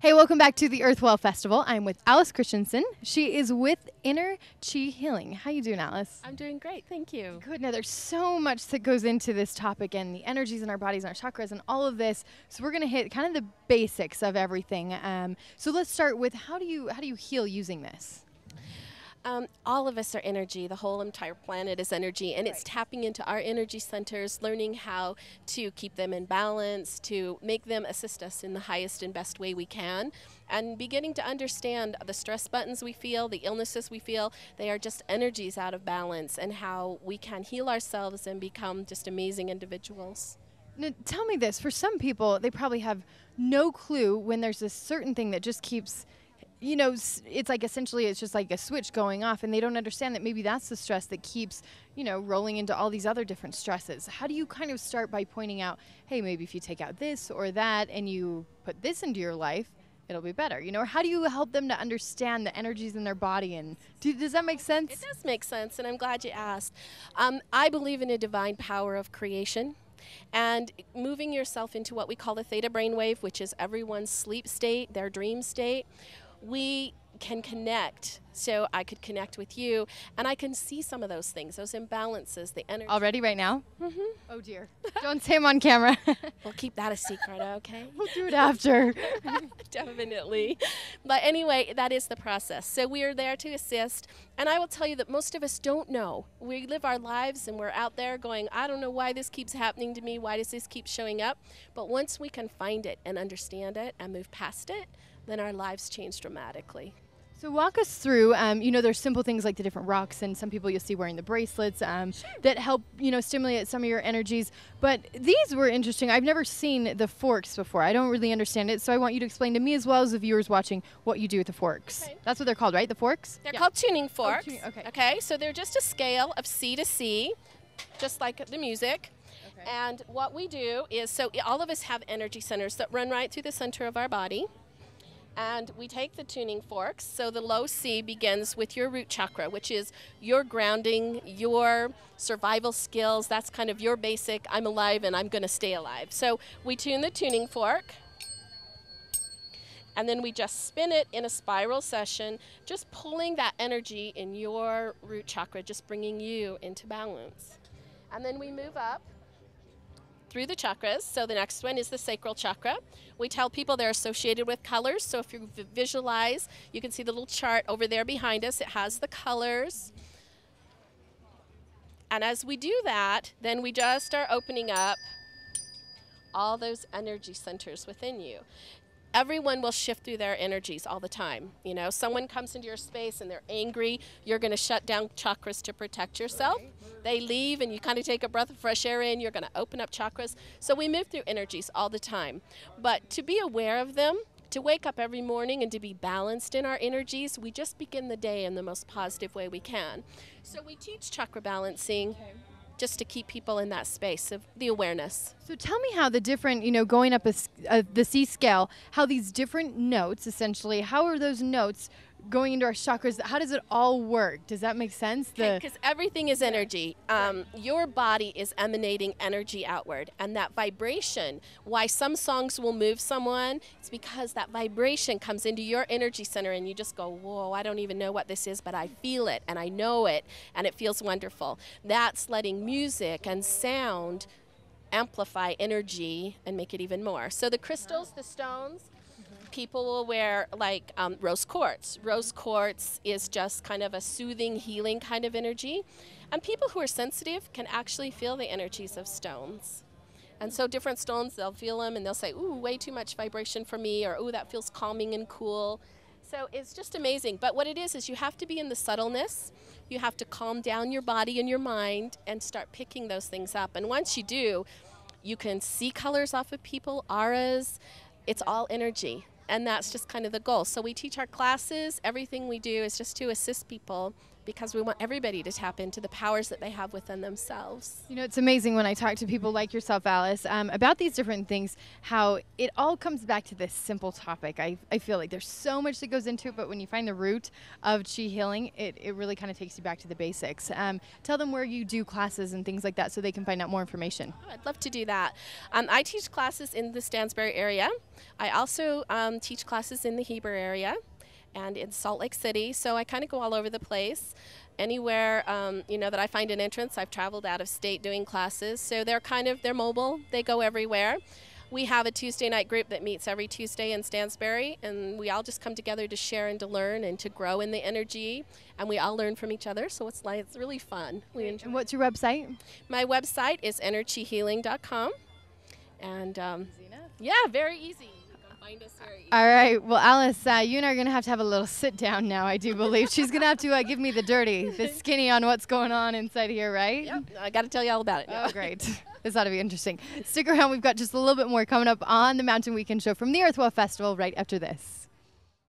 Hey, welcome back to the Earthwell Festival. I'm with Alice Christensen. She is with Inner Chi Healing. How you doing, Alice? I'm doing great, thank you. Good. Now, there's so much that goes into this topic and the energies in our bodies and our chakras and all of this. So we're going to hit kind of the basics of everything. So let's start with how do you heal using this? All of us are energy. The whole entire planet is energy, and it's tapping into our energy centers, learning how to keep them in balance, to make them assist us in the highest and best way we can, and beginning to understand the stress buttons we feel, the illnesses we feel. They are just energies out of balance, and how we can heal ourselves and become just amazing individuals. Now, tell me this. For some people, they probably have no clue when there's a certain thing that just keeps, you know, it's like essentially it's just like a switch going off, and they don't understand that maybe that's the stress that keeps, you know, rolling into all these other different stresses. How do you kind of start by pointing out, hey, maybe if you take out this or that and you put this into your life, it'll be better, you know? Or how do you help them to understand the energies in their body? And does that make sense? It does make sense, and I'm glad you asked. I believe in a divine power of creation. And moving yourself into what we call the theta brainwave, which is everyone's sleep state, their dream state, we can connect. So I could connect with you, and I can see some of those things, those imbalances, the energy. Already right now? Mm-hmm. Oh, dear. Don't say them on camera. We'll keep that a secret, okay? We'll do it after. Definitely. But anyway, that is the process. So we are there to assist. And I will tell you that most of us don't know. We live our lives and we're out there going, I don't know why this keeps happening to me. Why does this keep showing up? But once we can find it and understand it and move past it, then our lives change dramatically. So walk us through, you know, there's simple things like the different rocks, and some people you'll see wearing the bracelets that help, you know, stimulate some of your energies. But these were interesting. I've never seen the forks before. I don't really understand it, so I want you to explain to me as well as the viewers watching what you do with the forks. Okay. That's what they're called, right? The forks? They're called tuning forks. Tuning, okay. Okay, so they're just a scale of C to C, just like the music. Okay. And what we do is, so all of us have energy centers that run right through the center of our body. And we take the tuning forks, so the low C begins with your root chakra, which is your grounding, your survival skills. That's kind of your basic, I'm alive and I'm going to stay alive. So we tune the tuning fork, and then we just spin it in a spiral session, just pulling that energy in your root chakra, just bringing you into balance. And then we move up through the chakras. So the next one is the sacral chakra. We tell people they're associated with colors. So if you visualize, you can see the little chart over there behind us. It has the colors. And as we do that, then we just start opening up all those energy centers within you. Everyone will shift through their energies all the time. You know, someone comes into your space and they're angry, you're going to shut down chakras to protect yourself. They leave and you kind of take a breath of fresh air in, you're going to open up chakras. So we move through energies all the time. But to be aware of them, to wake up every morning and to be balanced in our energies, we just begin the day in the most positive way we can. So we teach chakra balancing. Okay. Just to keep people in that space of the awareness. So tell me how the different, you know, going up the C scale, how these different notes, essentially, how are those notes going into our chakras? How does it all work? Does that make sense? Because everything is energy. Your body is emanating energy outward, and that vibration, why some songs will move someone, it's because that vibration comes into your energy center and you just go, whoa, I don't even know what this is, but I feel it and I know it and it feels wonderful. That's letting music and sound amplify energy and make it even more. So the crystals, the stones, people will wear like rose quartz. Rose quartz is just kind of a soothing, healing kind of energy. And people who are sensitive can actually feel the energies of stones. And so different stones, they'll feel them and they'll say, ooh, way too much vibration for me, or ooh, that feels calming and cool. So it's just amazing. But what it is you have to be in the subtleness. You have to calm down your body and your mind and start picking those things up. And once you do, you can see colors off of people, auras. It's all energy. And that's just kind of the goal. So we teach our classes. Everything we do is just to assist people because we want everybody to tap into the powers that they have within themselves. You know, it's amazing when I talk to people like yourself, Alice, about these different things, how it all comes back to this simple topic. I feel like there's so much that goes into it, but when you find the root of Chi healing, it really kind of takes you back to the basics. Tell them where you do classes and things like that so they can find out more information. Oh, I'd love to do that. I teach classes in the Stansbury area. I also teach classes in the Heber area and in Salt Lake City, so I kind of go all over the place. Anywhere that I find an entrance. I've traveled out of state doing classes, so they're mobile. They go everywhere. We have a Tuesday night group that meets every Tuesday in Stansbury, and we all just come together to share and to learn and to grow in the energy, and we all learn from each other, so it's really fun. And what's your website? My website is energyhealing.com, and yeah, very easy. Find us very easy. All right. Well, Alice, you and I are going to have a little sit down now, I do believe. She's going to have to give me the skinny on what's going on inside here, right? Yep. I got to tell you all about it. Oh, great. This ought to be interesting. Stick around. We've got just a little bit more coming up on the Mountain Weekend Show from the Earthwell Festival right after this.